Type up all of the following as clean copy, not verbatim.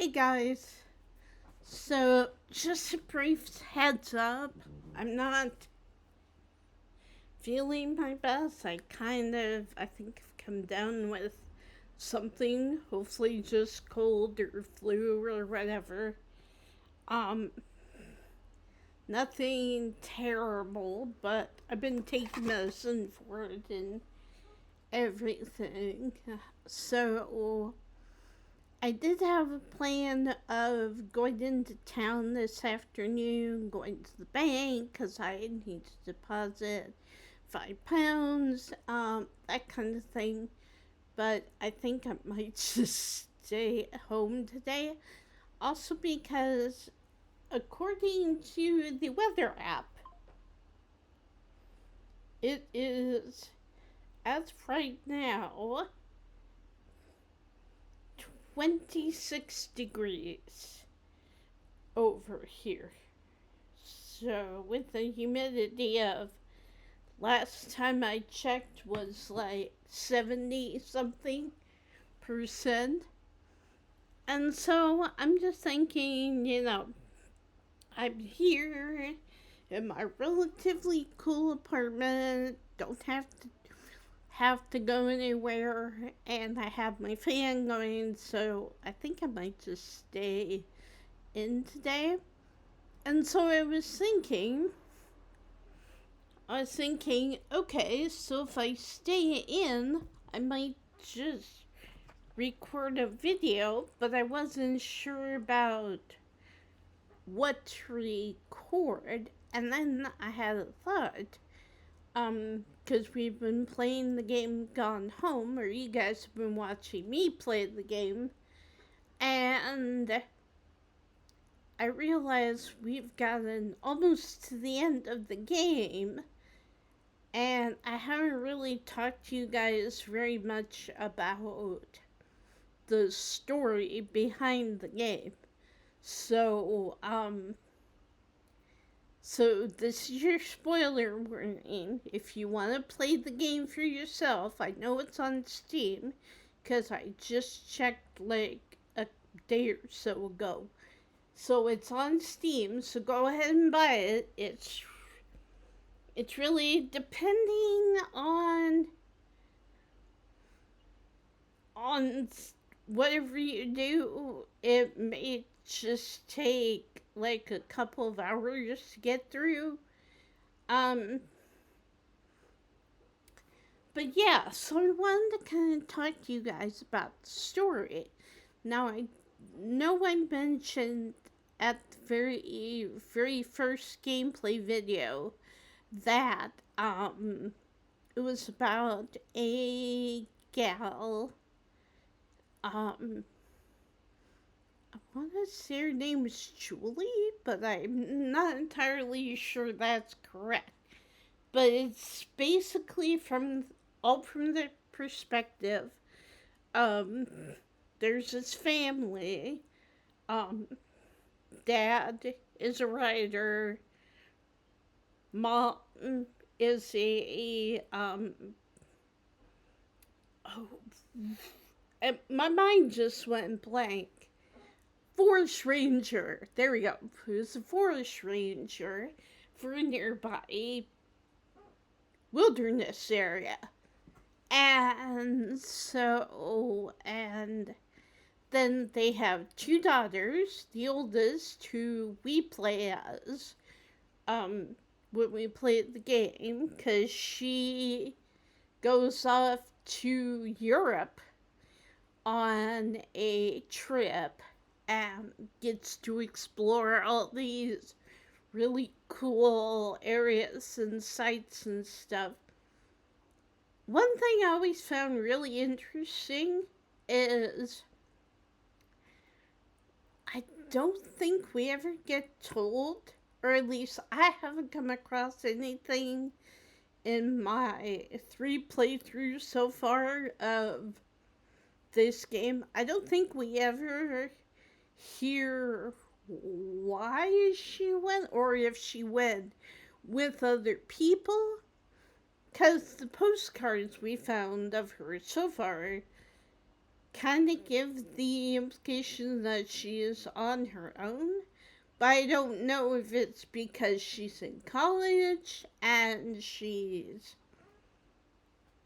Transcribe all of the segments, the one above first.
Hey guys, so just a brief heads up. I'm not feeling my best. I think I've come down with something, hopefully just cold or flu or whatever. Um, Nothing terrible, but I've been taking medicine for it and everything. So I did have a plan of going into town this afternoon, going to the bank because I need to deposit £5, that kind of thing. But I think I might just stay at home today. Also, because according to the weather app, it is, as of right now, 26 degrees over here. So, with the humidity of last time I checked was like 70 something percent. And so I'm just thinking, I'm here in my relatively cool apartment, don't have to go anywhere, and I have my fan going, so I think I might just stay in today. And so I was thinking, okay, so if I stay in, I might just record a video, but I wasn't sure about what to record. And then I had a thought, because we've been playing the game Gone Home, or you guys have been watching me play the game, and I realized we've gotten almost to the end of the game, and I haven't really talked to you guys very much about the story behind the game. So, so this is your spoiler warning. If you want to play the game for yourself, I know it's on Steam, because I just checked like a day or so ago. So it's on Steam, so go ahead and buy it. It's really depending on whatever you do, it may just take like a couple of hours to get through. Um, but yeah, so I wanted to kind of talk to you guys about the story. Now, I know I mentioned at the very first gameplay video that it was about a gal. um I want to say her name is Julie, but I'm not entirely sure that's correct. But it's basically from the perspective. Um, there's this family. Um, Dad is a writer. Mom is oh, my mind just went blank. Forest ranger. There we go. Who's a forest ranger for a nearby wilderness area. And then they have two daughters, the oldest, who we play as when we play the game, because she goes off to Europe on a trip and gets to explore all these really cool areas and sites and stuff. One thing I always found really interesting is I don't think we ever get told, or at least I haven't come across anything in my 3 playthroughs so far of this game. I don't think we ever hear why she went, or if she went with other people. Because the postcards we found of her so far kind of give the implication that she is on her own. But I don't know if it's because she's in college and she's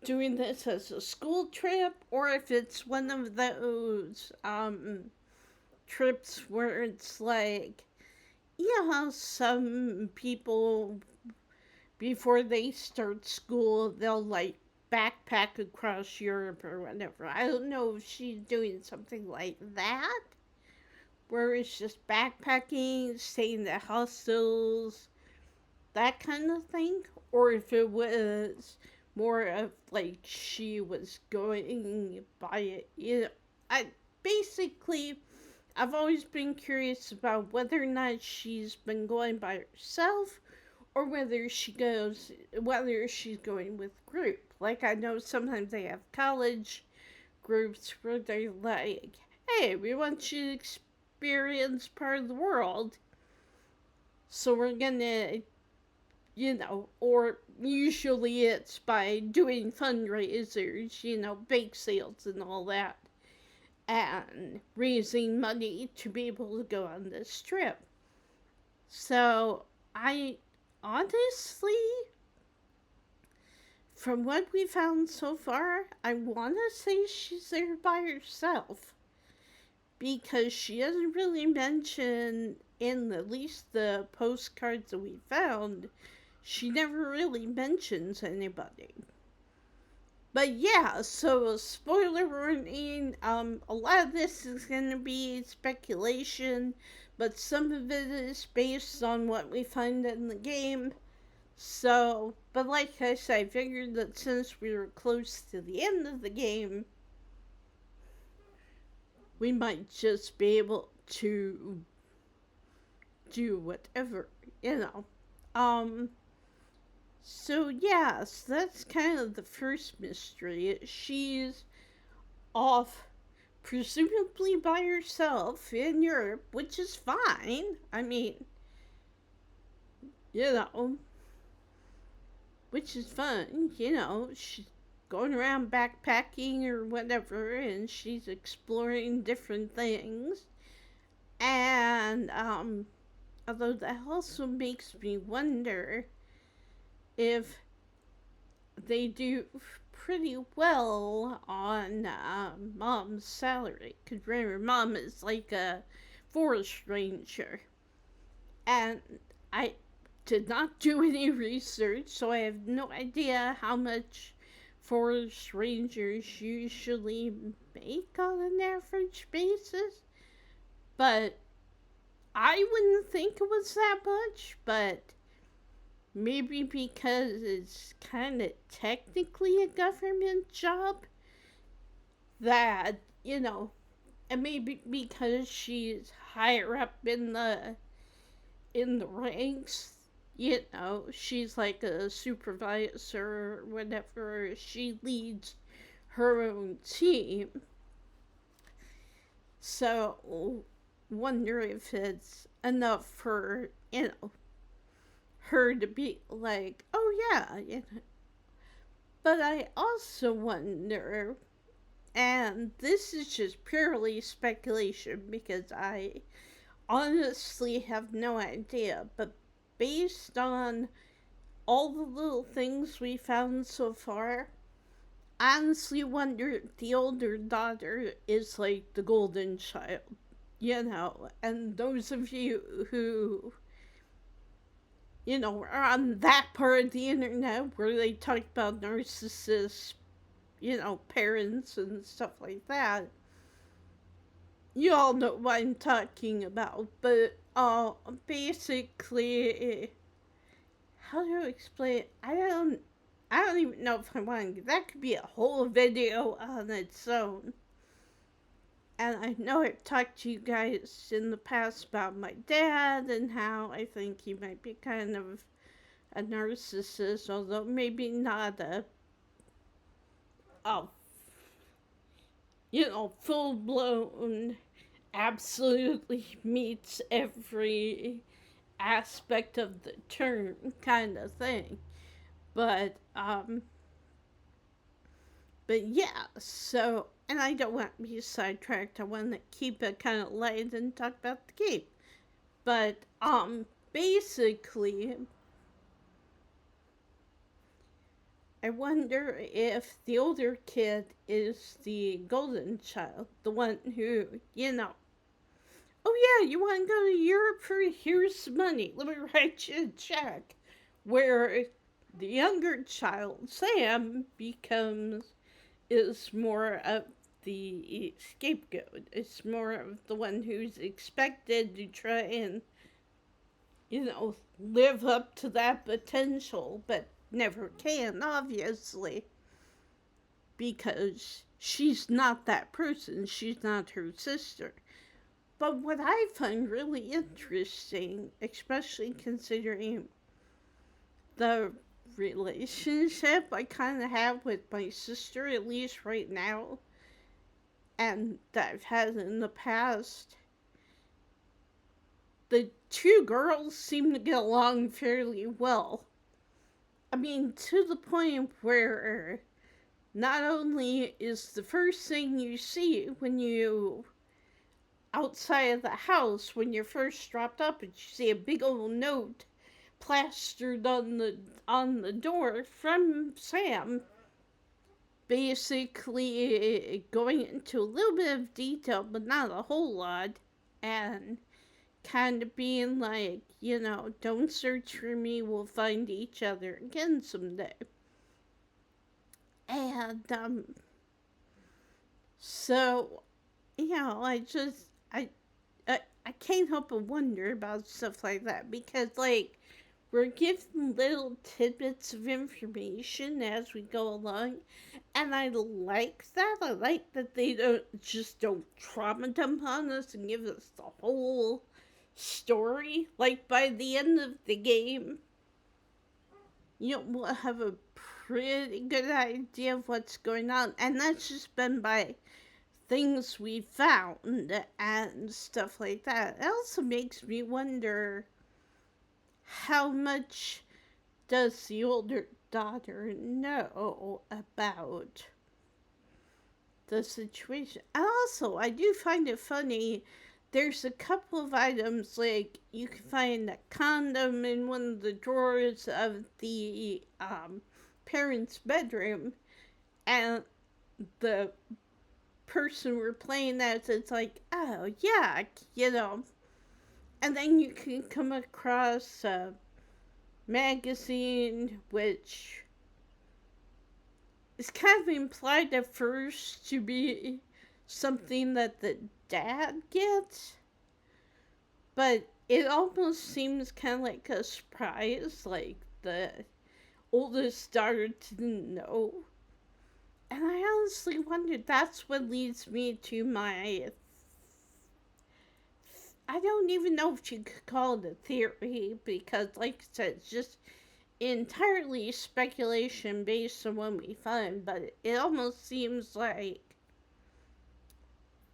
doing this as a school trip, or if it's one of those trips where it's like, you know how some people, before they start school, they'll like backpack across Europe or whatever. I don't know if she's doing something like that, where it's just backpacking, staying at hostels, that kind of thing, or if it was more of like she was going by it. You know, I basically I've always been curious about whether or not she's been going by herself or whether she's going with group. Like I know sometimes they have college groups where they're like, hey, we want you to experience part of the world. So we're gonna, or usually it's by doing fundraisers, bake sales and all that, and raising money to be able to go on this trip. So I honestly, from what we found so far, I want to say she's there by herself. Because she doesn't really mention, in at least the postcards that we found, she never really mentions anybody. But yeah, so spoiler warning, a lot of this is going to be speculation, but some of it is based on what we find in the game. So, but like I said, I figured that since we were close to the end of the game, we might just be able to do whatever, So, yes, that's kind of the first mystery. She's off, presumably by herself in Europe, which is fine. I mean, which is fun. She's going around backpacking or whatever, and she's exploring different things. And, although that also makes me wonder if they do pretty well on Mom's salary. Because remember, Mom is like a forest ranger. And I did not do any research, so I have no idea how much forest rangers usually make on an average basis. But I wouldn't think it was that much, but maybe because it's kind of technically a government job, that, and maybe because she's higher up in the ranks, she's like a supervisor or whatever, she leads her own team. So wonder if it's enough for, her to be like, oh yeah. But I also wonder, and this is just purely speculation because I honestly have no idea, but based on all the little things we found so far, I honestly wonder if the older daughter is like the golden child, and those of you who, are on that part of the internet where they talk about narcissists, parents and stuff like that, you all know what I'm talking about. But basically, how do I explain it? I don't even know if I want to. That could be a whole video on its own. And I know I've talked to you guys in the past about my dad and how I think he might be kind of a narcissist, although maybe not a full blown, absolutely meets every aspect of the term kind of thing. But yeah, so And I don't want to be sidetracked. I want to keep it kind of light and talk about the game. But, basically, I wonder if the older kid is the golden child, the one who, oh yeah, you want to go to Europe for here's some money, let me write you a check. Where the younger child, Sam, is more of the scapegoat. It's more of the one who's expected to try and, live up to that potential, but never can, obviously, because she's not that person. She's not her sister. But what I find really interesting, especially considering the relationship I kind of have with my sister, at least right now, and that I've had in the past, the two girls seem to get along fairly well. I mean, to the point where not only is the first thing you see when you outside of the house, when you're first dropped up, and you see a big old note plastered on the door from Sam, basically going into a little bit of detail, but not a whole lot, and kind of being like, don't search for me, we'll find each other again someday. And, so, I can't help but wonder about stuff like that, because, we're given little tidbits of information as we go along, and I like that. I like that they don't trauma dump on us and give us the whole story. Like, by the end of the game, we'll have a pretty good idea of what's going on, and that's just been by things we found and stuff like that. It also makes me wonder, how much does the older daughter know about the situation? And also, I do find it funny, there's a couple of items, like, you can find a condom in one of the drawers of the parents' bedroom, and the person we're playing as, it's like, oh yeah, and then you can come across a magazine which is kind of implied at first to be something that the dad gets, but it almost seems kind of like a surprise, like the oldest daughter didn't know. And I honestly wonder, that's what leads me to my, I don't even know if you could call it a theory, because, like I said, it's just entirely speculation based on what we find, but it almost seems like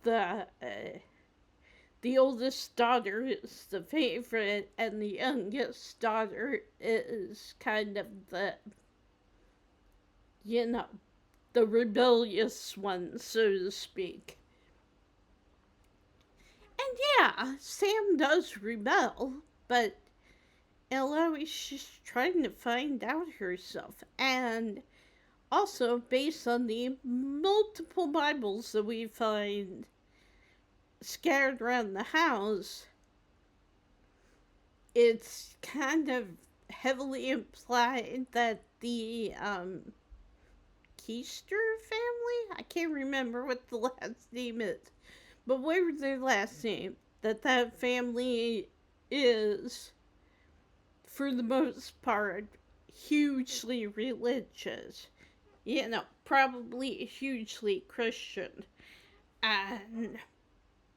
the oldest daughter is the favorite, and the youngest daughter is kind of the rebellious one, so to speak. And yeah, Sam does rebel, but Eloise, she's trying to find out herself. And also, based on the multiple Bibles that we find scattered around the house, it's kind of heavily implied that the Keister family, I can't remember what the last name is, but whatever their last name, that family is, for the most part, hugely religious. Probably hugely Christian.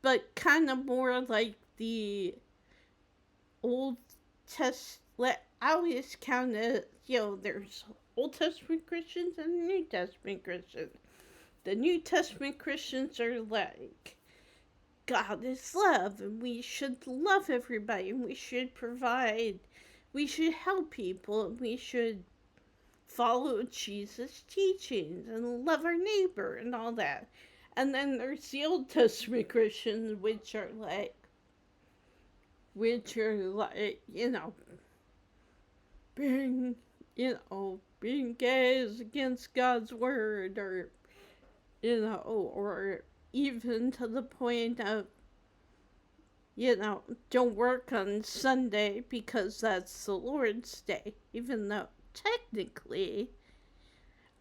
But kind of more like the Old Testament. I always count it, there's Old Testament Christians and New Testament Christians. The New Testament Christians are like, God is love, and we should love everybody, and we should help people, and we should follow Jesus' teachings and love our neighbor and all that. And then there's the Old Testament Christians, which are like, being, being gay is against God's word, or even to the point of, don't work on Sunday because that's the Lord's day, even though technically,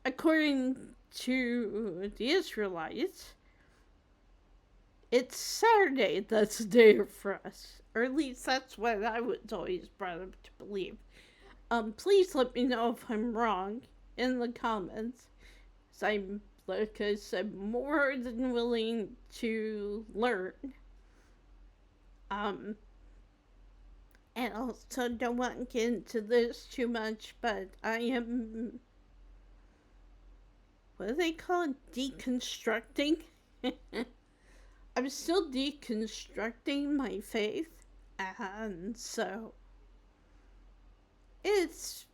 according to the Israelites, it's Saturday that's the day for us. Or at least that's what I was always brought up to believe. Please let me know if I'm wrong in the comments. So I'm, like I said, more than willing to learn. And also don't want to get into this too much, but I am, what do they call it? Deconstructing? I'm still deconstructing my faith, and so it's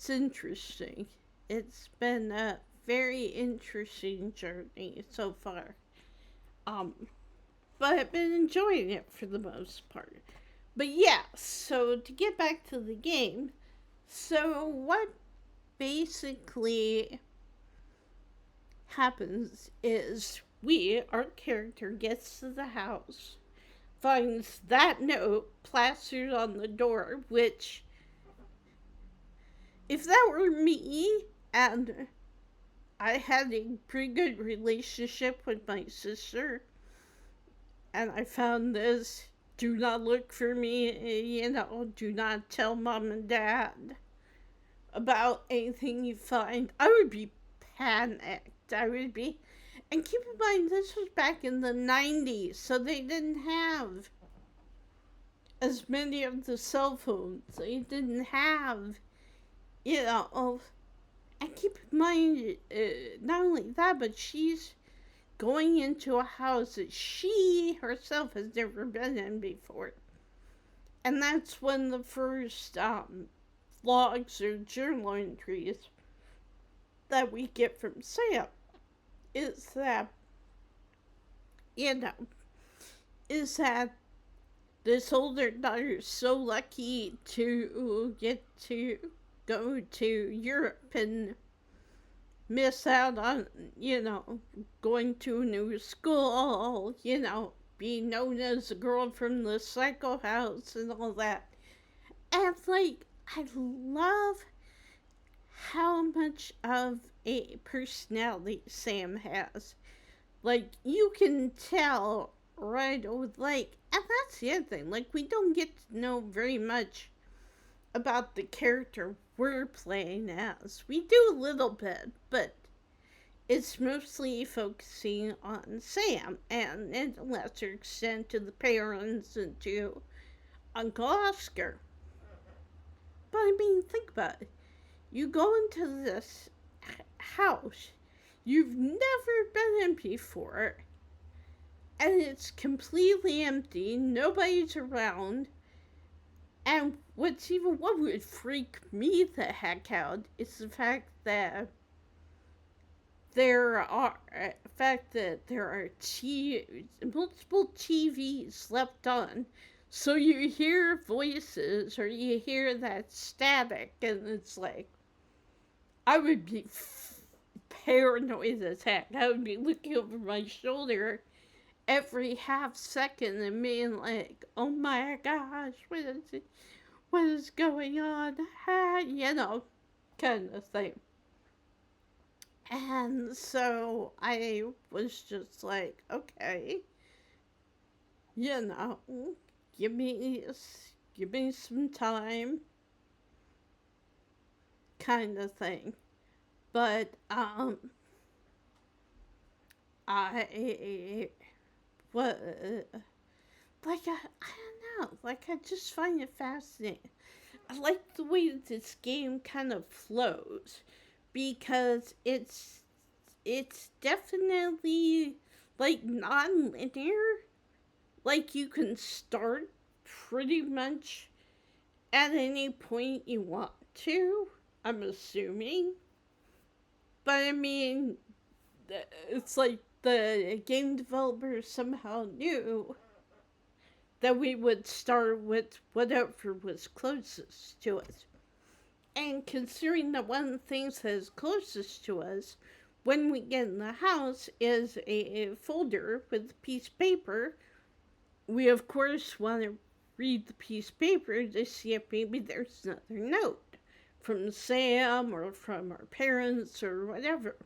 interesting. It's been a very interesting journey so far. But I've been enjoying it for the most part. But yeah, so to get back to the game, so what basically happens is our character gets to the house, finds that note plastered on the door, which, if that were me, and I had a pretty good relationship with my sister, and I found this, do not look for me, do not tell mom and dad about anything you find, I would be panicked. And keep in mind, this was back in the 90s, so they didn't have as many of the cell phones. They didn't have, and keep in mind, not only that, but she's going into a house that she herself has never been in before. And that's when the first vlogs or journal entries that we get from Sam is that this older daughter is so lucky to get to go to Europe and miss out on, going to a new school, being known as a girl from the psycho house and all that. And, I love how much of a personality Sam has. You can tell right away, and that's the other thing, we don't get to know very much about the character we're playing as. We do a little bit, but it's mostly focusing on Sam, and in a lesser extent to the parents and to Uncle Oscar. But think about it. You go into this house you've never been in before, and it's completely empty, nobody's around, and what would freak me the heck out is the fact that there are multiple TVs left on, so you hear voices or you hear that static, and it's I would be paranoid as heck. I would be looking over my shoulder every half second and being oh my gosh, what is going on? Kind of thing. And so I was just okay, give me some time, kind of thing. But, I don't know, I just find it fascinating. I like the way that this game kind of flows, because it's definitely, non-linear. You can start pretty much at any point you want to, I'm assuming. But it's the game developers somehow knew that we would start with whatever was closest to us. And considering that one of the things that is closest to us when we get in the house is a folder with a piece of paper, we of course want to read the piece of paper to see if maybe there's another note from Sam or from our parents or whatever.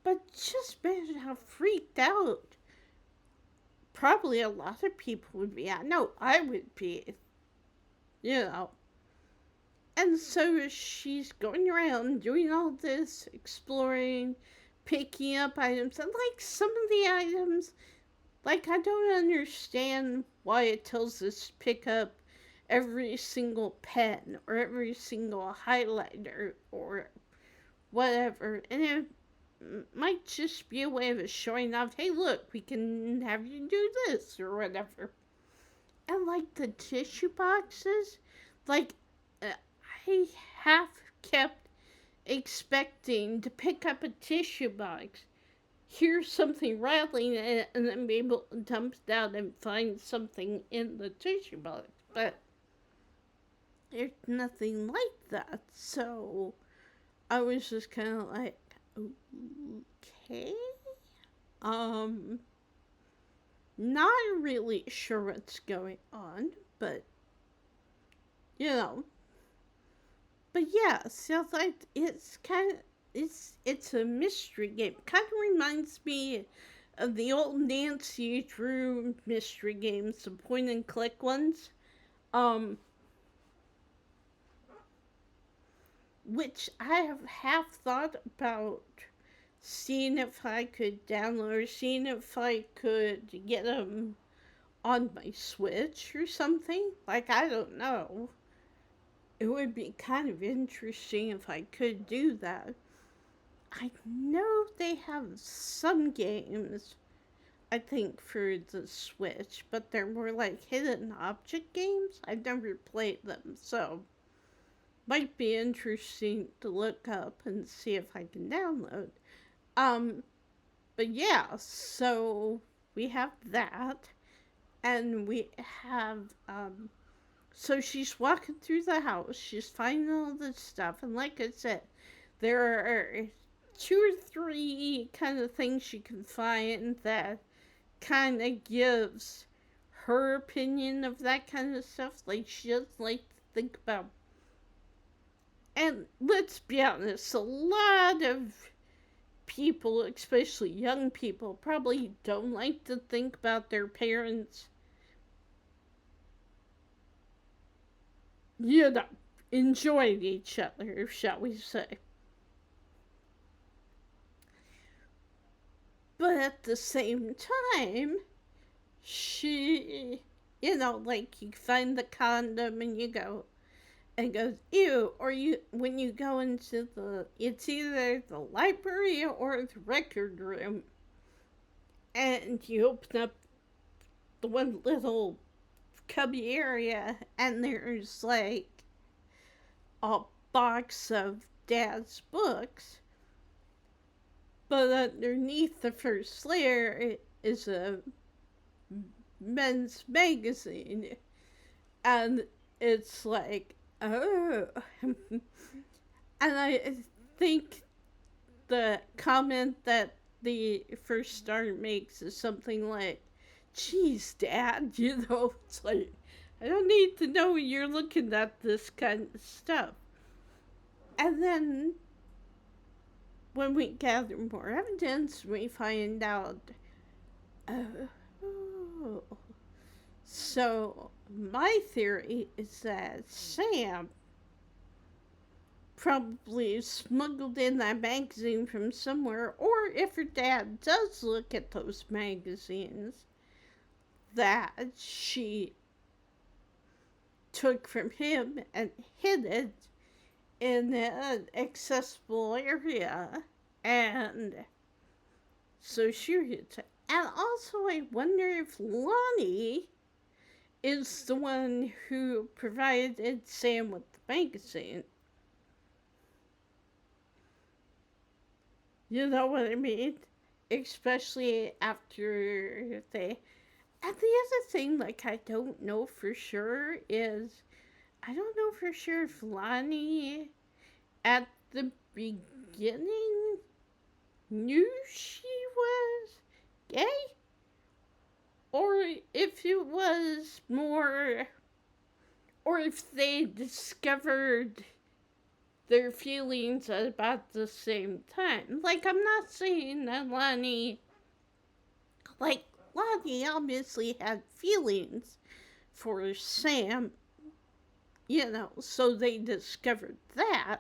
But just imagine how freaked out probably a lot of people would be. I know I would be, you know. And so she's going around doing all this, exploring, picking up items. And like some of the items, like I don't understand why it tells us to pick up every single pen or every single highlighter or whatever. And it might just be a way of showing off, hey, look, we can have you do this or whatever. And like the tissue boxes, like I half kept expecting to pick up a tissue box, hear something rattling in it, and then be able to dump it out and find something in the tissue box. But there's nothing like that. So I was just kind of like, okay. Not really sure what's going on, but you know. But yeah, sounds like it's kind of it's a mystery game. Kind of reminds me of the old Nancy Drew mystery games, the point and click ones. Which I have half thought about seeing if I could download or seeing if I could get them on my Switch or something. Like, I don't know. It would be kind of interesting if I could do that. I know they have some games, I think, for the Switch, but they're more like hidden object games. I've never played them, so might be interesting to look up and see if I can download. But yeah, so we have that, and we have, so she's walking through the house, she's finding all this stuff, and like I said, there are 2 or 3 kind of things you can find that kind of gives her opinion of that kind of stuff. Like, she doesn't like to think about, and let's be honest, a lot of people, especially young people, probably don't like to think about their parents, you know, enjoying each other, shall we say. But at the same time, she, you know, like you find the condom and you go, and goes, ew, or you, when you go into it's either the library or the record room, and you open up the one little cubby area, and there's like a box of Dad's books, but underneath the first layer is a men's magazine, and it's like, oh. And I think the comment that the first star makes is something like, geez, Dad, you know, it's like, I don't need to know you're looking at this kind of stuff. And then when we gather more evidence, we find out, oh. So my theory is that Sam probably smuggled in that magazine from somewhere, or if her dad does look at those magazines, that she took from him and hid it in an accessible area, and so she hid it. And also, I wonder if Lonnie is the one who provided Sam with the magazine. You know what I mean? especially after they. And the other thing, like, I don't know for sure is I don't know for sure if Lonnie at the beginning knew she was gay or if it was more, or if they discovered their feelings at about the same time. Like, I'm not saying that like, Lonnie obviously had feelings for Sam, so they discovered that.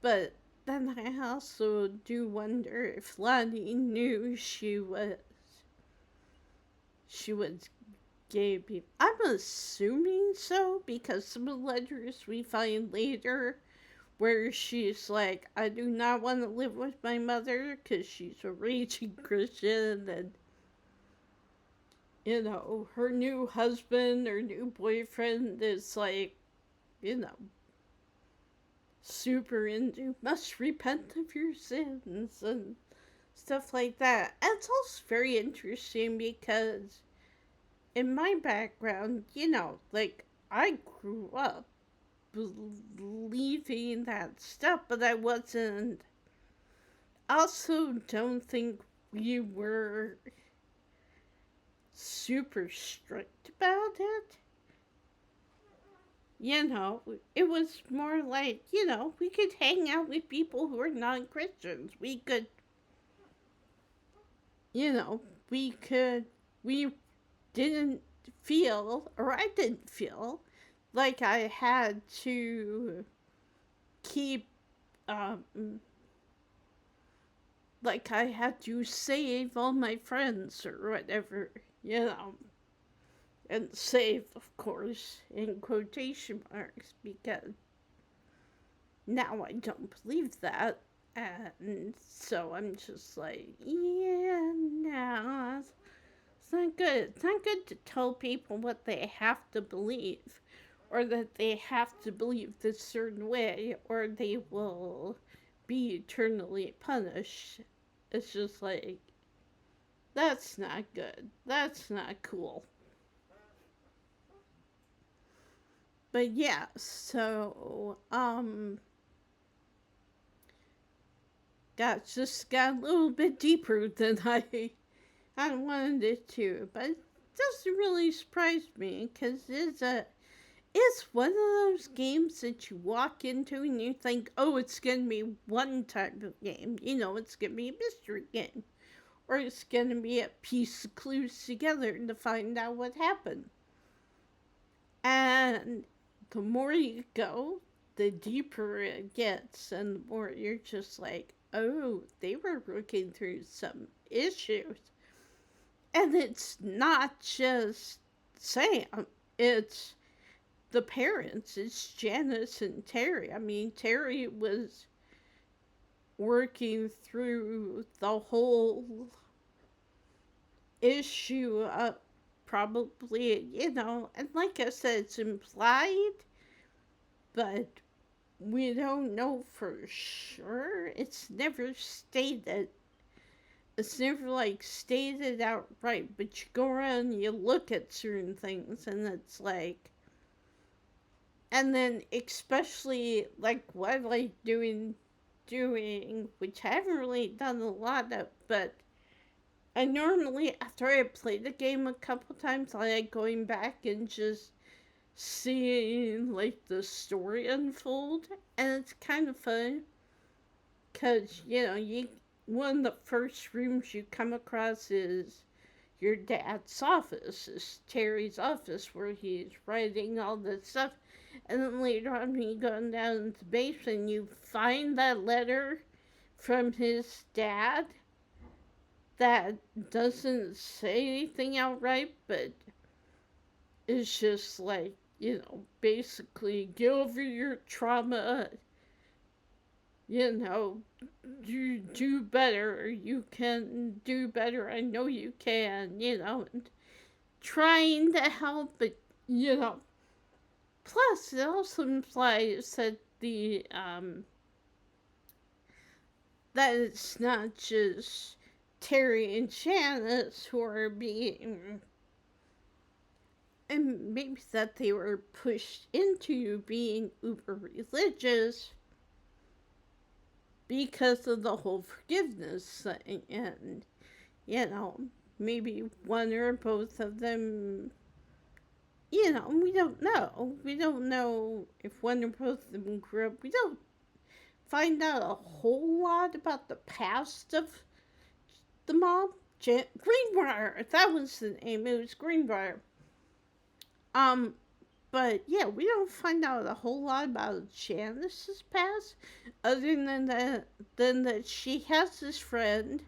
But then I also do wonder if Lonnie knew she was gay. I'm assuming so because some of the letters we find later where she's like, I do not want to live with my mother because she's a raging Christian, and her new husband or new boyfriend is like, you know, super into must repent of your sins and stuff like that. And it's also very interesting because in my background, like I grew up believing that stuff, but I wasn't. Also, don't think we were super strict about it. It was more like, we could hang out with people who were non Christians. We could, you know, we didn't feel, or I didn't feel, like I had to keep, um, like I had to save all my friends or whatever, and save, of course, in quotation marks, because now I don't believe that. And so I'm just like, yeah, no, it's not good. It's not good to tell people what they have to believe, or that they have to believe this certain way, or they will be eternally punished. It's just like, that's not good. That's not cool. But yeah, so, that just got a little bit deeper than I wanted it to, but it doesn't really surprise me because it's one of those games that you walk into and you think, oh, it's gonna be one type of game. It's gonna be a mystery game, or it's gonna be a piece of clues together to find out what happened. And the more you go, the deeper it gets, and the more you're just like, oh, they were working through some issues. And it's not just Sam, it's the parents. It's Janice and Terry. I mean, Terry was working through the whole issue of probably, and like I said, it's implied, but we don't know for sure. It's never stated. It's never like stated outright, but you go around and you look at certain things and it's like, and then especially like what I like doing, which I haven't really done a lot of, but I normally, after I play the game a couple times, I like going back and just seeing like the story unfold, and it's kind of fun because you one of the first rooms you come across is your dad's office, is Terry's office where he's writing all this stuff, and then later on when you go down to the basement, you find that letter from his dad that doesn't say anything outright, but it's just like, basically get over your trauma, you do better, you can do better, I know you can, and trying to help, but, plus it also implies that that it's not just Terry and Janice who are being, and maybe that they were pushed into being uber religious because of the whole forgiveness thing. And, maybe one or both of them, we don't know. We don't know if one or both of them grew up. We don't find out a whole lot about the past of the mom. Greenbrier, that was the name. It was Greenbrier. But yeah, we don't find out a whole lot about Janice's past, other than that she has this friend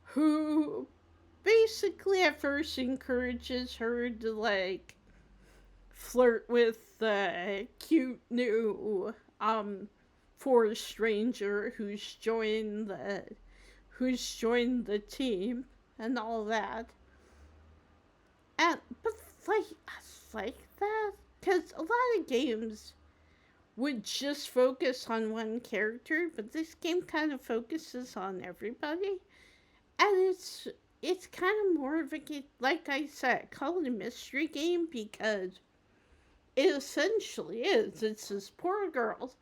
who basically at first encourages her to flirt with the cute new forest stranger who's joined the team and all that. And but I like that because a lot of games would just focus on one character, but this game kind of focuses on everybody, and it's kind of more of a game. Like I said, I call it a mystery game because it essentially is. It's this poor girl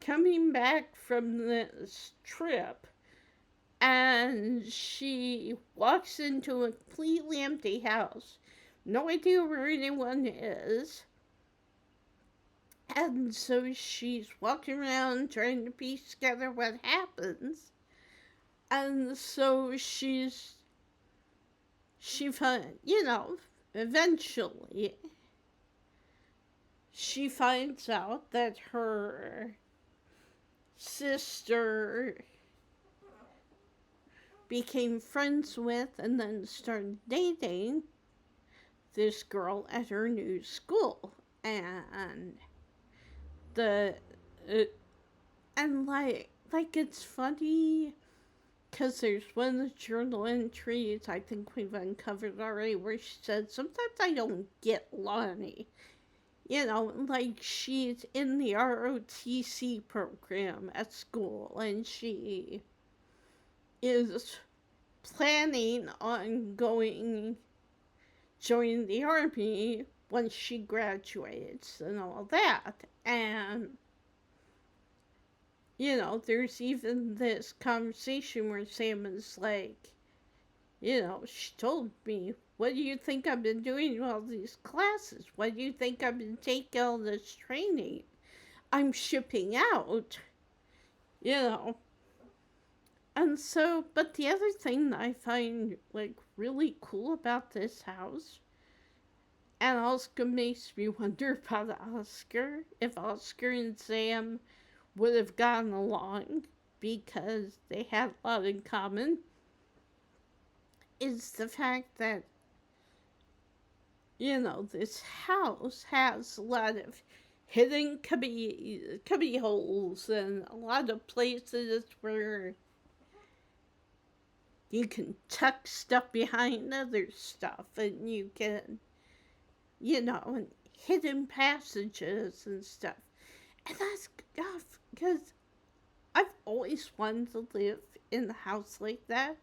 coming back from this trip, and she walks into a completely empty house. No idea where anyone is. And so she's walking around trying to piece together what happens. And so she eventually she finds out that her sister became friends with and then started dating this girl at her new school. And it's funny because there's one of the journal entries I think we've uncovered already where she said, sometimes I don't get Lonnie. She's in the ROTC program at school, and she is planning on joining the army once she graduates and all that. And, there's even this conversation where Sam is like, she told me, what do you think I've been doing all these classes? What do you think I've been taking all this training? I'm shipping out, And so, but the other thing that I find, really cool about this house, and also makes me wonder about Oscar, if Oscar and Sam would have gotten along because they had a lot in common, is the fact that, this house has a lot of hidden cubby holes and a lot of places where you can tuck stuff behind other stuff, and you can, and hidden passages and stuff. And that's stuff because I've always wanted to live in a house like that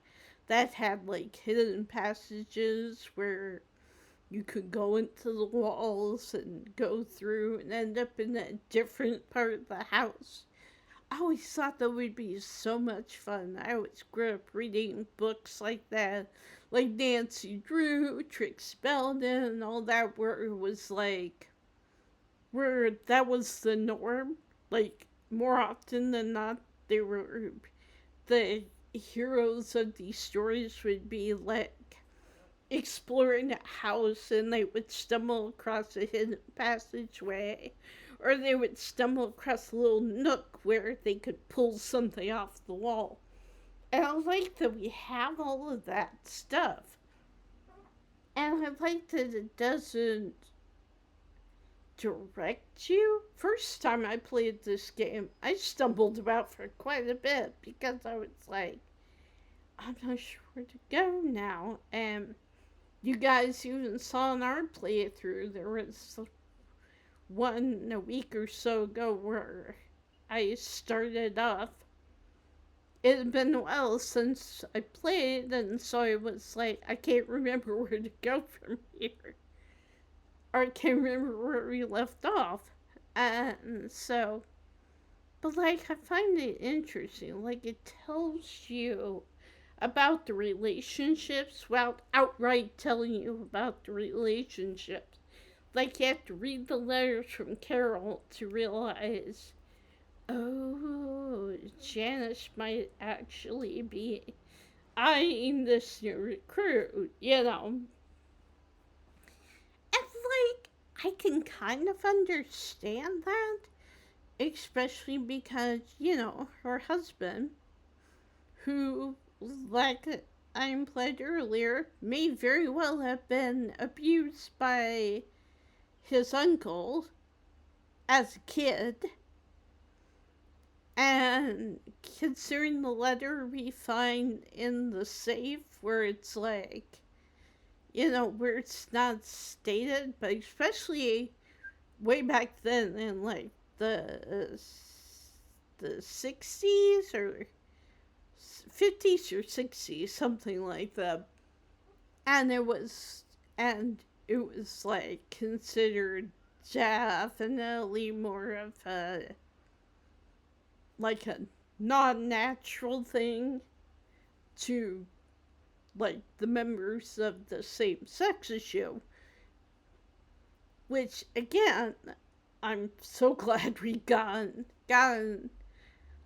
had hidden passages where you could go into the walls and go through and end up in a different part of the house. I always thought that would be so much fun. I always grew up reading books like that, like Nancy Drew, Trix Belden, and all that, where it was where that was the norm. More often than not, they were the heroes of these stories would be exploring a house, and they would stumble across a hidden passageway, or they would stumble across a little nook where they could pull something off the wall. And I like that we have all of that stuff. And I like that it doesn't direct you. First time I played this game, I stumbled about for quite a bit because I was like, I'm not sure where to go now. And you guys even saw in our playthrough, there was one a week or so ago where I started off it had been a while since I played, and so I was like, I can't remember where to go from here. Or I can't remember where we left off. And so, but like, I find it interesting. Like, it tells you about the relationships without outright telling you about the relationships. Like, you have to read the letters from Carol to realize, oh, Janice might actually be eyeing this new recruit, you know. And, like, I can kind of understand that, especially because, her husband, who, like I implied earlier, may very well have been abused by his uncle as a kid. And considering the letter we find in the safe, where it's like, where it's not stated, but especially way back then in like the 60s or 50s or 60s, something like that. And it was like considered definitely more of a like a non-natural thing to like the members of the same sex issue, which again, I'm so glad we gotten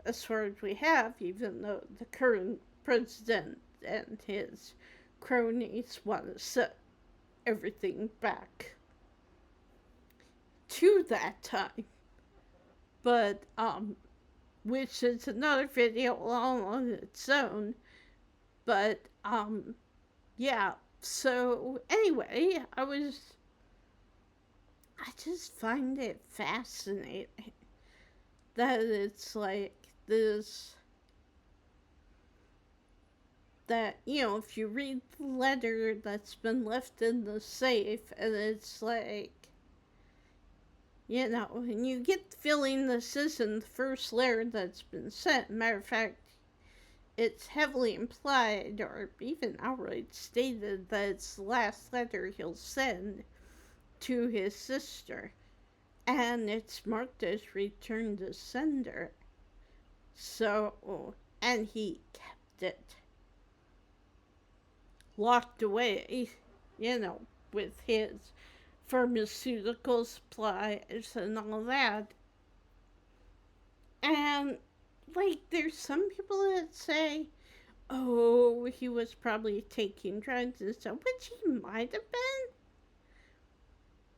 as far as we have, even though the current president and his cronies want to set everything back to that time. But which is another video all on its own. But yeah. So anyway, I just find it fascinating that it's like this, that, if you read the letter that's been left in the safe, and it's like, and you get the feeling this isn't the first letter that's been sent. Matter of fact, it's heavily implied or even outright stated that it's the last letter he'll send to his sister. And it's marked as return to sender. So, and he kept it locked away, with his pharmaceutical supplies and all that. And, like, there's some people that say, oh, he was probably taking drugs and stuff, which he might have been.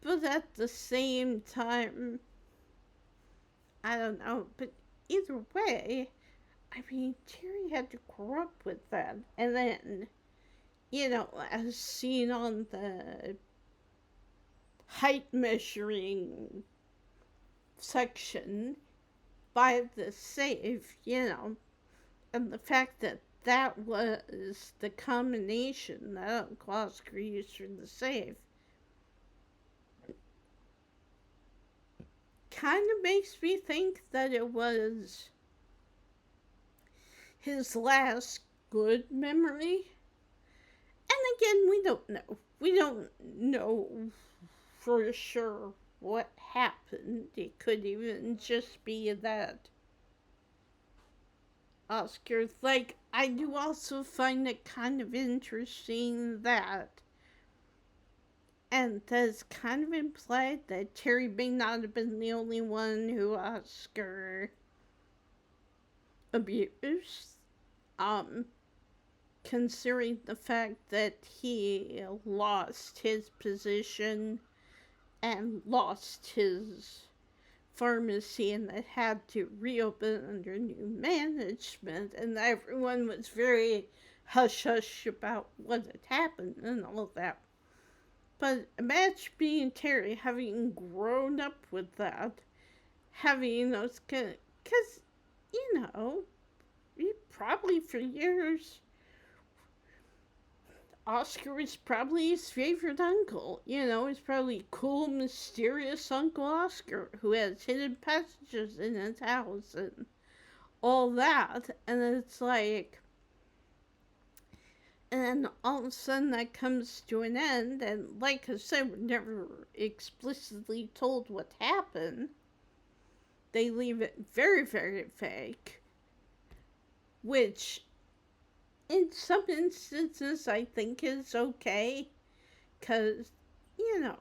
But at the same time, I don't know. But either way, I mean, Terry had to grow up with that. And then, as seen on the height measuring section by the safe, and the fact that that was the combination that Uncle Oscar used for the safe kind of makes me think that it was his last good memory. And again, we don't know. We don't know for sure what happened. It could even just be that Oscar, like, I do also find it kind of interesting that, and that's kind of implied that Terry may not have been the only one who Oscar abused. Considering the fact that he lost his position and lost his pharmacy and that had to reopen under new management, and everyone was very hush hush about what had happened and all of that. But imagine being Terry, having grown up with that, having those kind, because, he probably for years, Oscar was probably his favorite uncle. He's probably cool, mysterious Uncle Oscar who has hidden passages in his house and all that, and it's like, and then all of a sudden that comes to an end, and like I said, we're never explicitly told what happened. They leave it very, very vague, which in some instances I think is okay, because,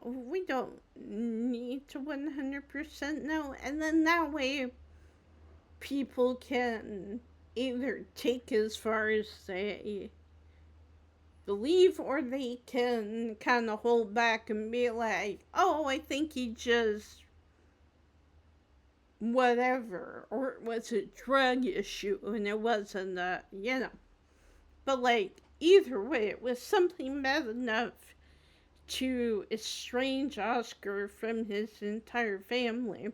we don't need to 100% know, and then that way people can either take as far as they believe, or they can kind of hold back and be like, oh, I think he just whatever, or it was a drug issue and it wasn't but like either way, it was something bad enough to estrange Oscar from his entire family.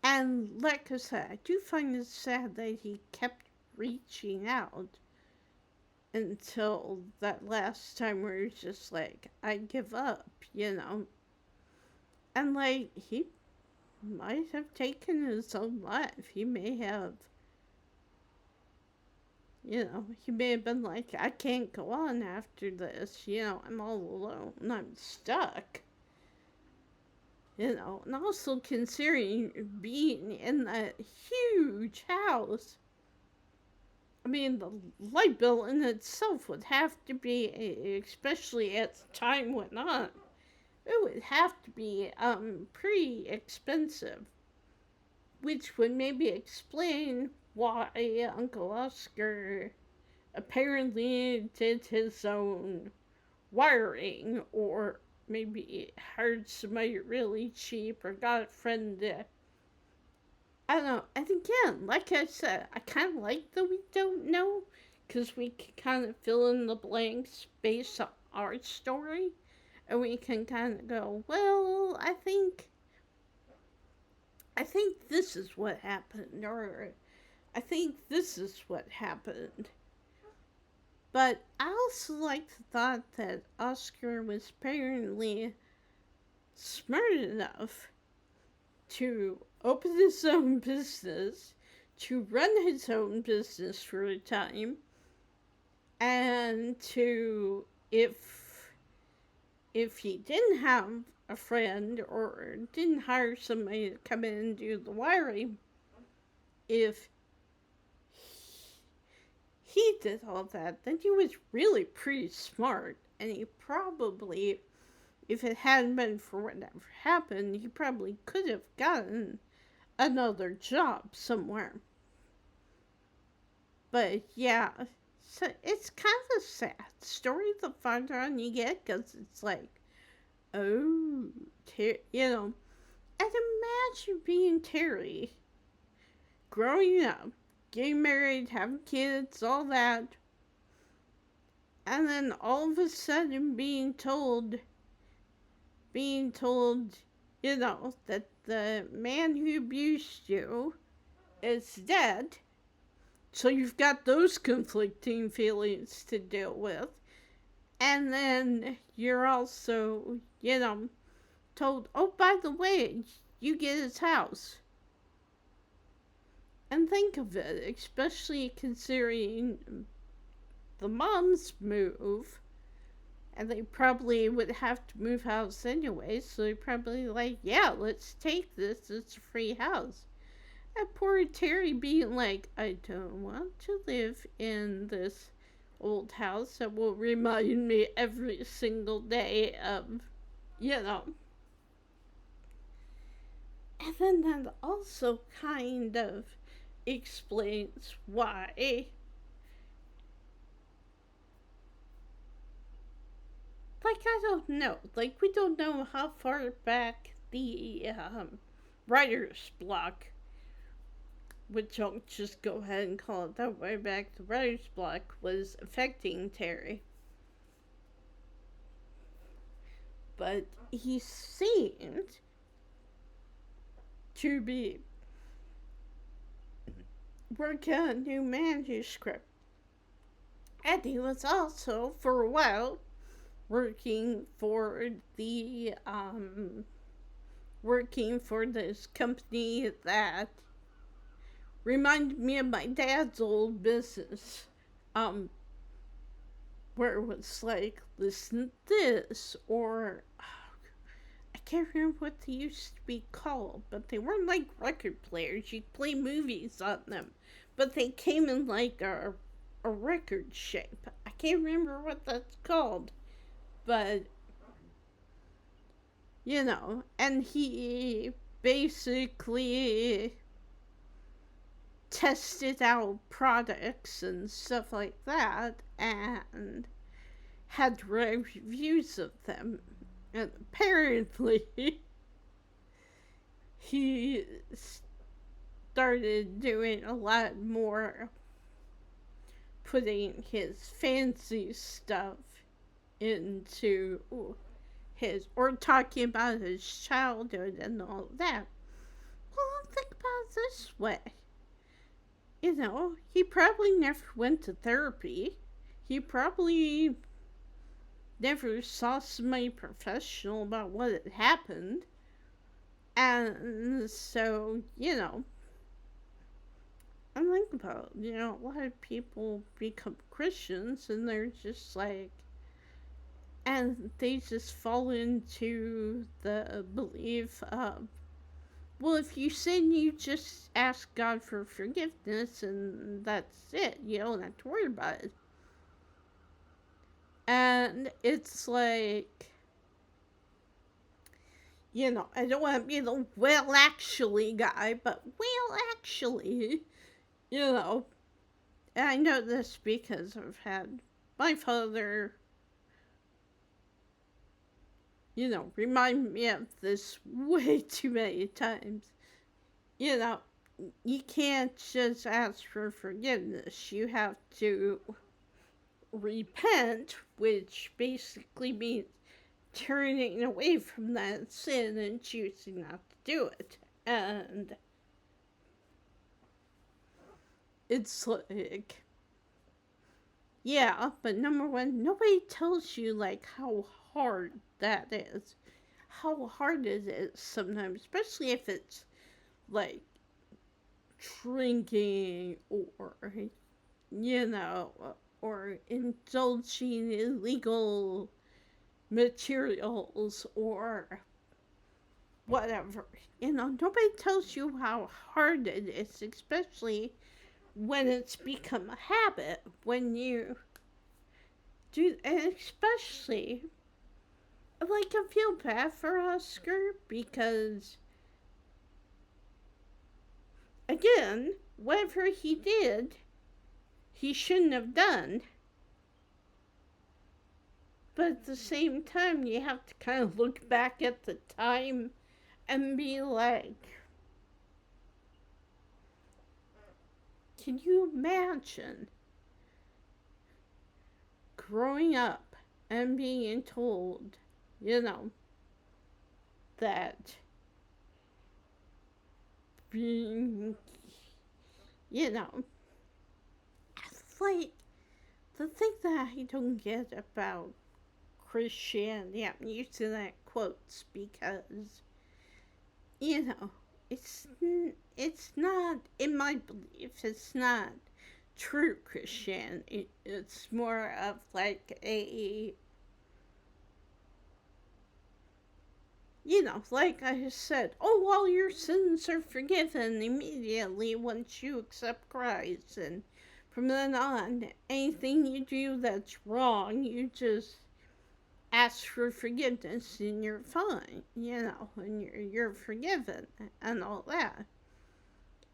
And like I said, I do find it sad that he kept reaching out until that last time where he's just like, I give up. And like, he might have taken his own life. He may have, he may have been like, I can't go on after this. I'm all alone. I'm stuck. And also considering being in that huge house. I mean, the light bill in itself would have to be, especially as time went on, it would have to be pretty expensive. Which would maybe explain why Uncle Oscar apparently did his own wiring, or maybe hired somebody really cheap, or got a friend to, I don't know. And again, like I said, I kind of like that we don't know, because we can kind of fill in the blanks based on our story, and we can kind of go, well, I think this is what happened, or I think this is what happened. But I also like the thought that Oscar was apparently smart enough to open his own business, to run his own business for a time, and to, if he didn't have a friend or didn't hire somebody to come in and do the wiring, if he did all that, then he was really pretty smart, and he probably, if it hadn't been for whatever happened, he probably could have gotten another job somewhere. But yeah, so it's kind of a sad story the farther on you get, because it's like, oh, and imagine being Terry, growing up, getting married, having kids, all that, and then all of a sudden being told, that the man who abused you is dead. So you've got those conflicting feelings to deal with. And then you're also, told, oh, by the way, you get his house. And think of it, especially considering the mom's move, and they probably would have to move house anyway, so they're probably like, yeah, let's take this, it's a free house. And poor Terry being like, I don't want to live in this old house that will remind me every single day of, And then that also kind of explains why, like, I don't know. Like, we don't know how far back the writer's block, which I'll just go ahead and call it that way, back the writer's block, was affecting Terry. But he seemed to be working on a new manuscript. And he was also, for a while, working for this company that reminded me of my dad's old business. Where it was like, listen to this, or I can't remember what they used to be called, but they weren't like record players. You'd play movies on them, but they came in like a record shape. I can't remember what that's called, but and he basically tested out products and stuff like that and had reviews of them. And apparently, he started doing a lot more putting his fancy stuff into or talking about his childhood and all that. Well, think about it this way. He probably never went to therapy. He probably never saw somebody professional about what had happened. And so, I think about, a lot of people become Christians and they're just like, and they just fall into the belief of, well, if you sin, you just ask God for forgiveness and that's it. You don't have to worry about it. And it's like, I don't want to be the well, actually guy, but well, actually, and I know this because I've had my father, remind me of this way too many times. You can't just ask for forgiveness. You have to repent, which basically means turning away from that sin and choosing not to do it. And it's like, yeah, but number one, nobody tells you like how hard that is. How hard it is sometimes, especially if it's like drinking or, or indulging illegal materials or whatever. Nobody tells you how hard it is, especially when it's become a habit, when you do, and especially, like, I feel bad for Oscar because, again, whatever he did, he shouldn't have done. But at the same time, you have to kind of look back at the time and be like, can you imagine growing up and being told, that being, it's like the thing that I don't get about Christianity, I'm using that quotes because, it's not, in my belief, it's not true Christianity. It's more of like a, like I said, oh, all your sins are forgiven immediately once you accept Christ. And from then on, anything you do that's wrong, you just ask for forgiveness and you're fine, and you're forgiven and all that.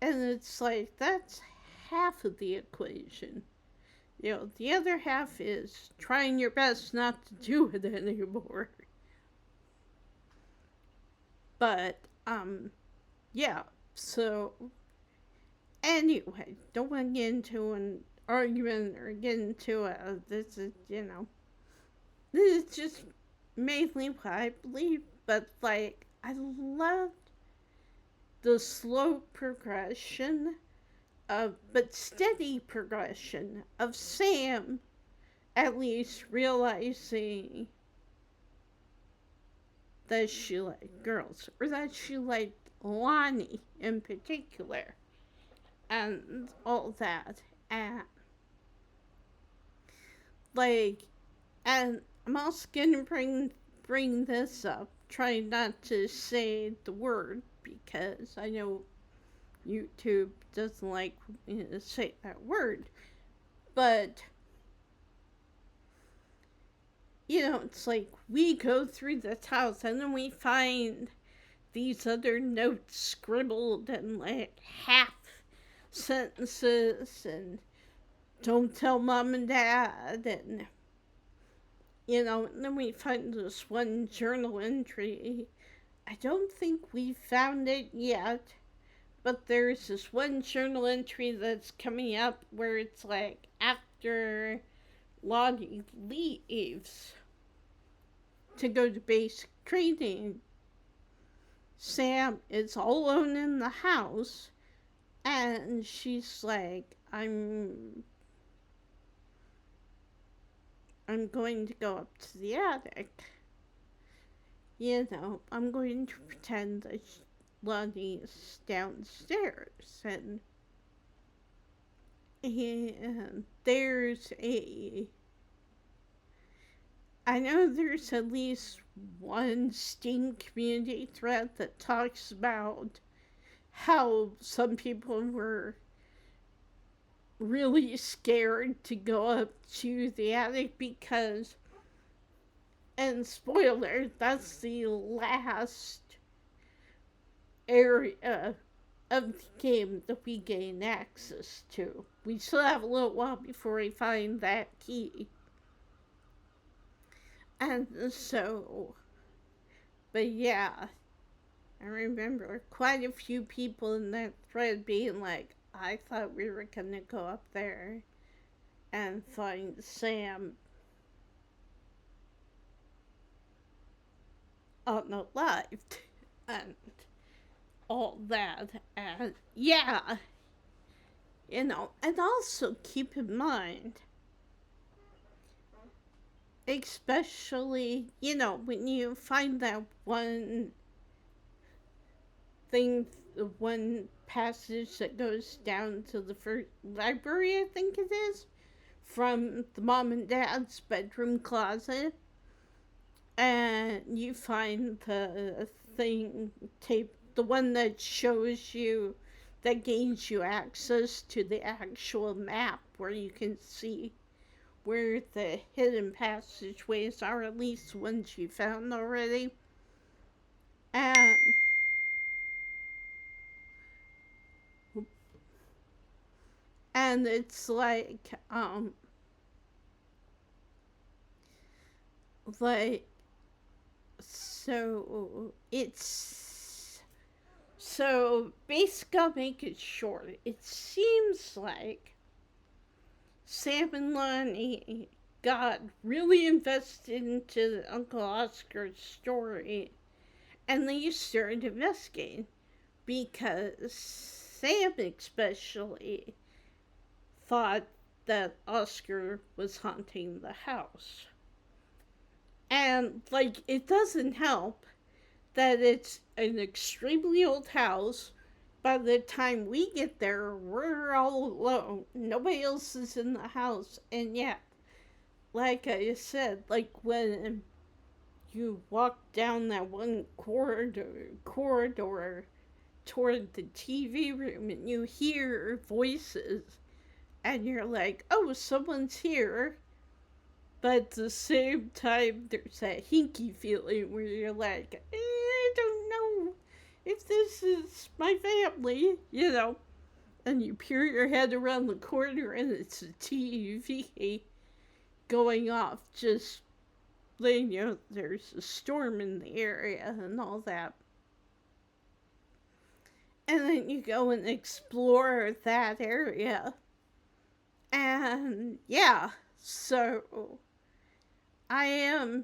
And it's like, that's half of the equation. The other half is trying your best not to do it anymore. But, yeah, so, anyway, don't want to get into an argument or get into this is, this is just mainly what I believe, but, like, I loved the slow progression but steady progression of Sam at least realizing that she liked girls, or that she liked Lonnie in particular. and all that. And like, and I'm also gonna bring this up. Try not to say the word because I know YouTube doesn't like me to say that word. But it's like we go through this house and then we find these other notes scribbled in like half sentences and don't tell mom and dad, and and then we find this one journal entry. I don't think we found it yet, but there's this one journal entry that's coming up where it's like after Lottie leaves to go to basic training, Sam is all alone in the house, and she's like, I'm going to go up to the attic. I'm going to pretend that Lottie's downstairs, and there's I know there's at least one Steam community thread that talks about how some people were really scared to go up to the attic because, and spoiler, that's the last area of the game that we gain access to. We still have a little while before we find that key. And so, but yeah, I remember quite a few people in that thread being like, I thought we were gonna go up there and find Sam unalived and all that. And yeah, and also keep in mind, especially, when you find that one thing, the one passage that goes down to the first library, I think it is, from the mom and dad's bedroom closet, and you find the thing tape, the one that shows you, that gains you access to the actual map where you can see where the hidden passageways are, at least ones you found already. And it's like so it's so basically, I'll make it short. It seems like Sam and Lonnie got really invested into Uncle Oscar's story, and they started investigating because Sam especially thought that Oscar was haunting the house. And, it doesn't help that it's an extremely old house. By the time we get there, we're all alone. Nobody else is in the house. And yet, like I said, when you walk down that one corridor toward the TV room and you hear voices and you're like, oh, someone's here. But at the same time, there's that hinky feeling where you're like, I don't know if this is my family, And you peer your head around the corner and it's a TV going off, just letting you know there's a storm in the area and all that. And then you go and explore that area. And yeah, so I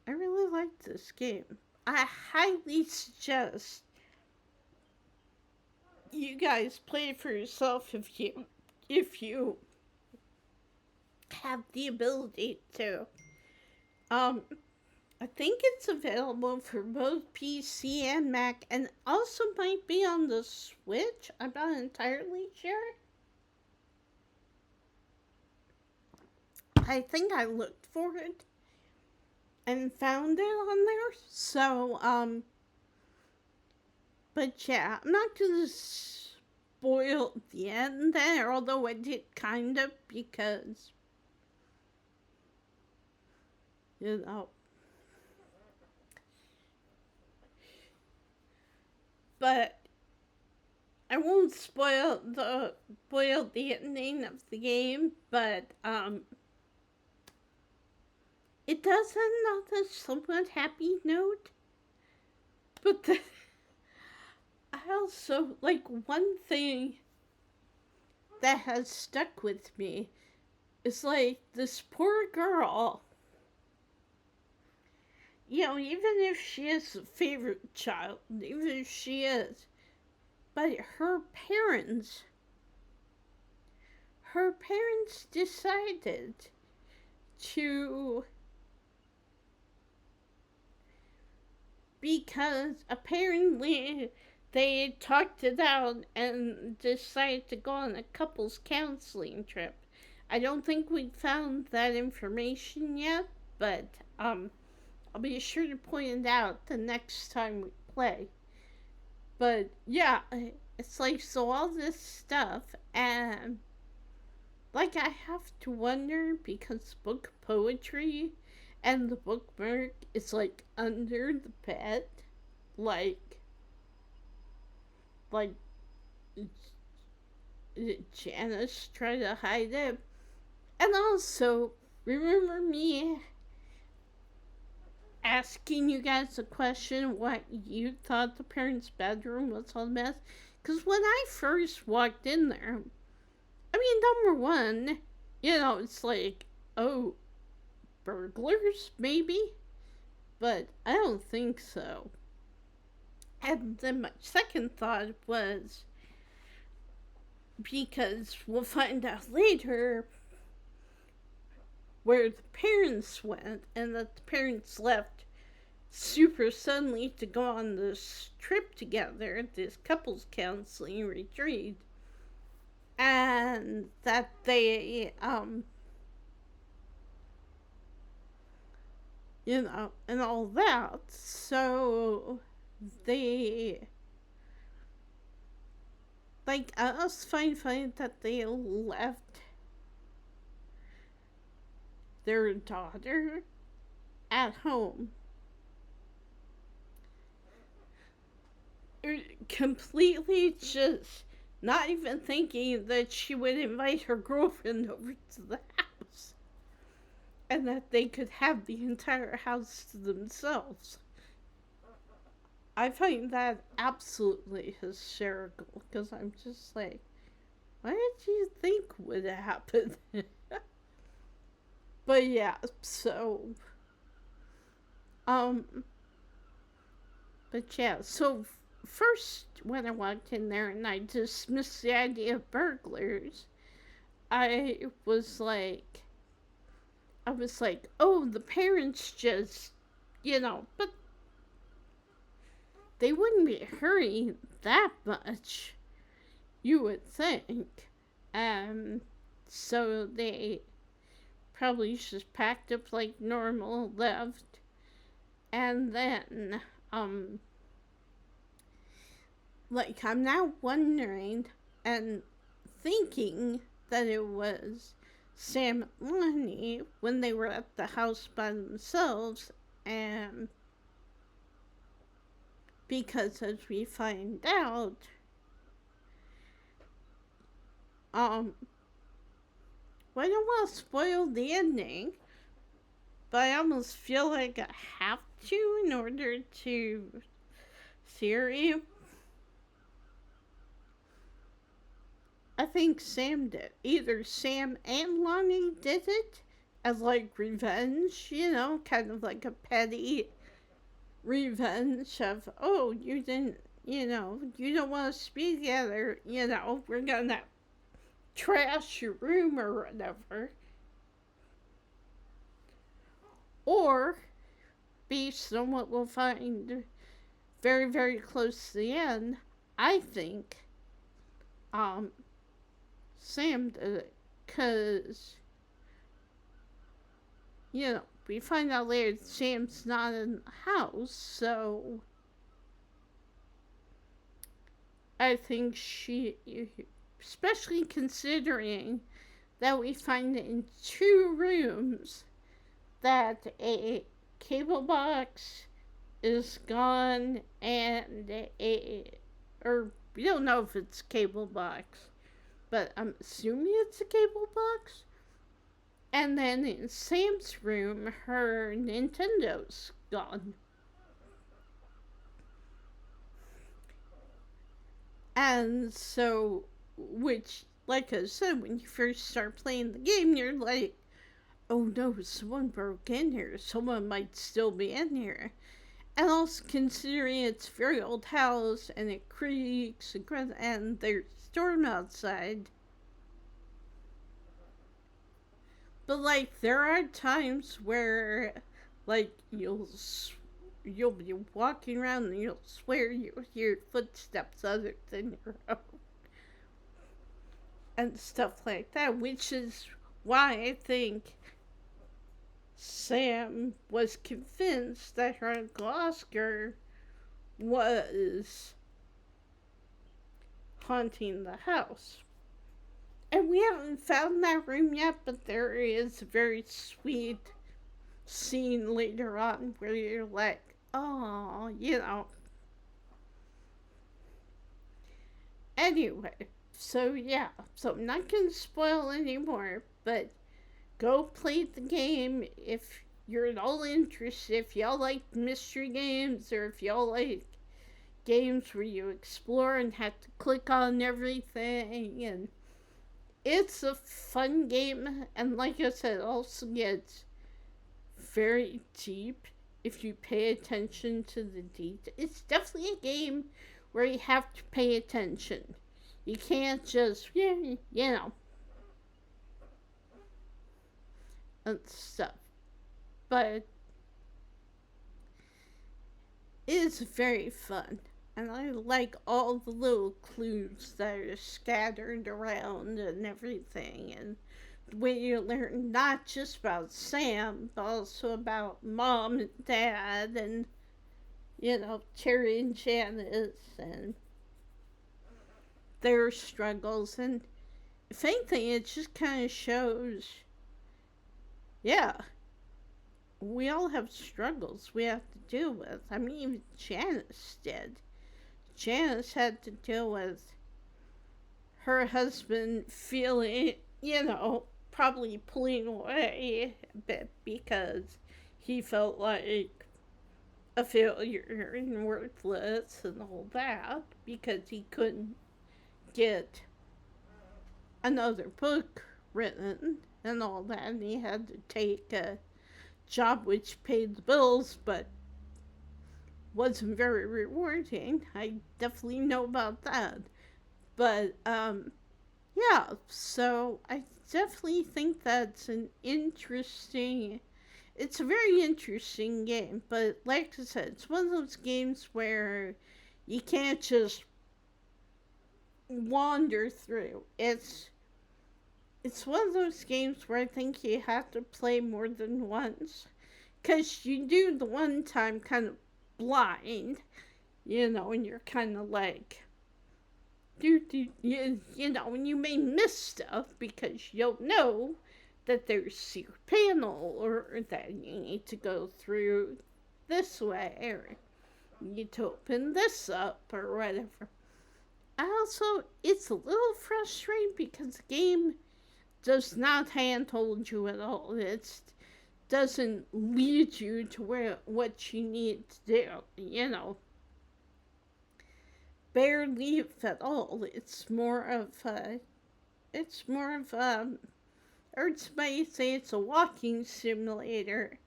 really like this game. I highly suggest you guys play it for yourself if you have the ability to. I think it's available for both PC and Mac, and also might be on the Switch. I'm not entirely sure. I think I looked for it and found it on there. So, but yeah, I'm not gonna spoil the end there, although I did kind of, because, you know. But I won't spoil the ending of the game, but it does end on a somewhat happy note. But I also like one thing that has stuck with me is like this poor girl. You know, even if she is a favorite child, even if she is, but her parents decided to, because apparently they talked it out and decided to go on a couples counseling trip. I don't think we found that information yet, but I'll be sure to point it out the next time we play. But yeah, it's like, so all this stuff, and like I have to wonder, because book poetry and the bookmark is like under the bed, like like Janice tried to hide it. And also, remember me asking you guys a question, what you thought the parents' bedroom was all a mess? Because when I first walked in there, I mean, number one, you know, it's like, oh, burglars, maybe? But I don't think so. And then my second thought was, because we'll find out later where the parents went, and that the parents left super suddenly to go on this trip together, this couples counseling retreat, and that they, you know, and all that. So they, like, I was fine that they left their daughter at home, completely just not even thinking that she would invite her girlfriend over to the house and that they could have the entire house to themselves. I find that absolutely hysterical, because I'm just like, what did you think would happen? But yeah, so, but yeah, so first, when I walked in there and I dismissed the idea of burglars, I was like, oh, the parents just, you know, but they wouldn't be hurrying that much, you would think. So they probably just packed up like normal, left, and then, like, I'm now wondering and thinking that it was Sam and Lonnie when they were at the house by themselves, and because as we find out, well, I don't want to spoil the ending, but I almost feel like I have to in order to theory. I think Sam did. Either Sam and Lonnie did it as like revenge, you know, kind of like a petty revenge of, oh, you didn't, you know, you don't want to be together, you know, we're gonna trash your room or whatever. Or based on what we'll find very, very close to the end, I think um, Sam did it. Because, we find out later that Sam's not in the house, so I think she, especially considering that we find in 2 rooms that a cable box is gone and or we don't know if it's cable box, but I'm assuming it's a cable box. And then in Sam's room, her Nintendo's gone. And so, which, like I said, when you first start playing the game, you're like, oh no, someone broke in here. Someone might still be in here. And also considering it's a very old house and it creaks and there's a storm outside. But like there are times where like you'll be walking around and you'll swear you'll hear footsteps other than your own. And stuff like that, which is why I think Sam was convinced that her Uncle Oscar was haunting the house. And we haven't found that room yet, but there is a very sweet scene later on where you're like, oh, Anyway, so yeah, so I'm not going to spoil anymore, but go play the game if you're at all interested. If y'all like mystery games, or if y'all like games where you explore and have to click on everything, and it's a fun game. And like I said, it also gets very deep if you pay attention to the details. It's definitely a game where you have to pay attention. You can't just, and stuff. But it is very fun. And I like all the little clues that are scattered around and everything. And the way you learn not just about Sam, but also about Mom and Dad and, Terry and Janice and their struggles. And if anything, it just kind of shows, yeah, we all have struggles we have to deal with. I mean, even Janice did. Janice had to deal with her husband feeling, probably pulling away a bit because he felt like a failure and worthless and all that because he couldn't get another book written and all that, and he had to take a job which paid the bills but wasn't very rewarding. I definitely know about that. But yeah, so I definitely think that's it's a very interesting game. But like I said, it's one of those games where you can't just wander through. It's one of those games where I think you have to play more than once. Because you do the one time kind of blind, and you're kind of like, and you may miss stuff because you don't know that there's a secret panel or that you need to go through this way or you need to open this up or whatever. Also, it's a little frustrating because the game does not handhold you at all. It doesn't lead you to what you need to do, barely if at all. It's more of or somebody say it's a walking simulator,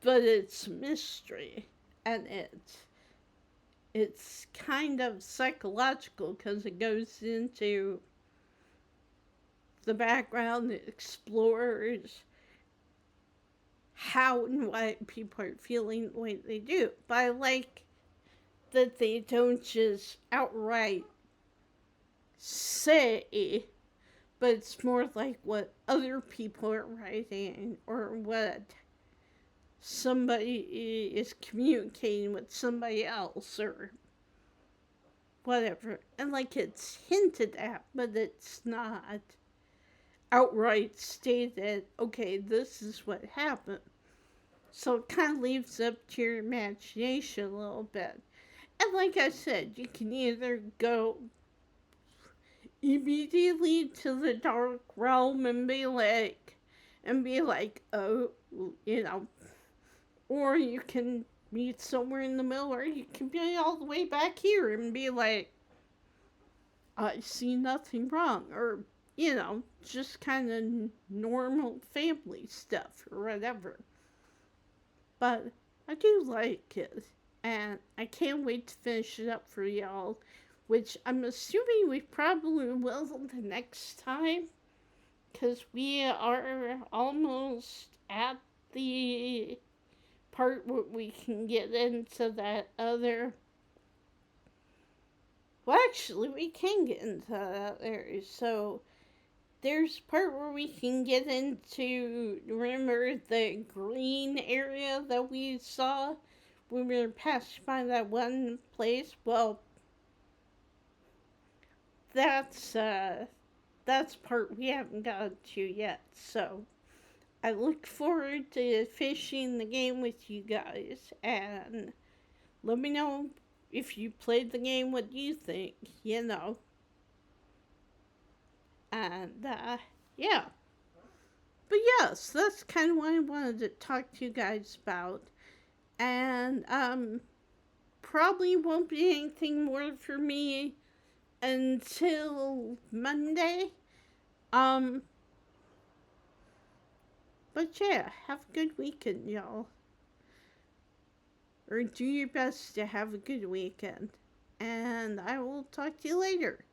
but it's mystery, and it's kind of psychological because it goes into the background. It explores how and why people are feeling the way they do. But I like that they don't just outright say, but it's more like what other people are writing or what somebody is communicating with somebody else or whatever. And like it's hinted at, but it's not outright stated, okay, this is what happened. So it kind of leaves up to your imagination a little bit. And like I said, you can either go immediately to the dark realm and be like, oh, you know, or you can meet somewhere in the middle, or you can be all the way back here and be like, I see nothing wrong, or, you know, just kind of normal family stuff or whatever. But I do like it, and I can't wait to finish it up for y'all, which I'm assuming we probably will the next time, because we are almost at the part where we can get into that other. Well, actually, we can get into that area. So there's a part where we can get into. Remember the green area that we saw when we were passing by that one place? Well, that's part we haven't gotten to yet. So I look forward to finishing the game with you guys, and let me know if you played the game, what you think, you know. And, yeah. But yes, that's kind of what I wanted to talk to you guys about. And, probably won't be anything more for me until Monday. Um, but yeah, have a good weekend, y'all. Or do your best to have a good weekend. And I will talk to you later.